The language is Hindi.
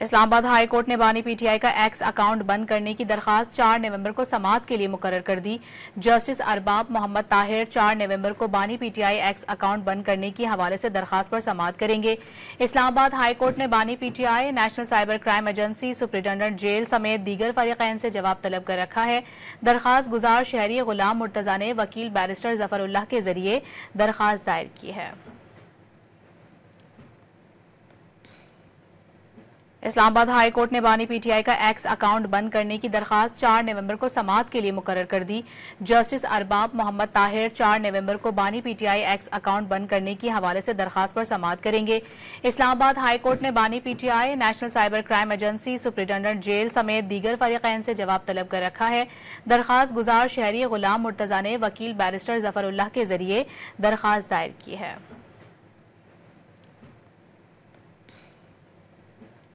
इस्लामाबाद हाई कोर्ट ने बानी पीटीआई का एक्स अकाउंट बंद करने की दरखास्त 4 नवंबर को समाअत के लिए मुकर्रर कर दी। जस्टिस अरबाब मोहम्मद ताहिर 4 नवंबर को बानी पीटीआई एक्स अकाउंट बंद करने के हवाले से दरखास्त पर समाअत करेंगे। इस्लामाबाद हाई कोर्ट ने बानी PTI, national cyber crime agency, superintendent jail समेत दीगर फरीकैन से जवाब तलब कर रखा है। दरखास्त गुजार शहरी गुलाम मुर्तजा ने वकील बैरिस्टर जफरुल्लाह के जरिए दरखास्त दायर की है। इस्लामाबाद हाई कोर्ट ने बानी पीटीआई का एक्स अकाउंट बंद करने की दरखास्त 4 नवंबर को समाअत के लिए मुकर्रर कर दी। जस्टिस अरबाब मोहम्मद ताहिर 4 नवंबर को बानी पीटीआई एक्स अकाउंट बंद करने के हवाले से दरखास्त पर समाअत करेंगे। इस्लामाबाद हाई कोर्ट ने बानी PTI, national cyber crime agency, superintendent jail समेत दीगर फरीकैन से जवाब तलब कर रखा है। दरखास्त गुजार शहरी गुलाम मुर्तजा ने वकील बैरिस्टर जफरुल्लाह के जरिए दरखास्त दायर की है।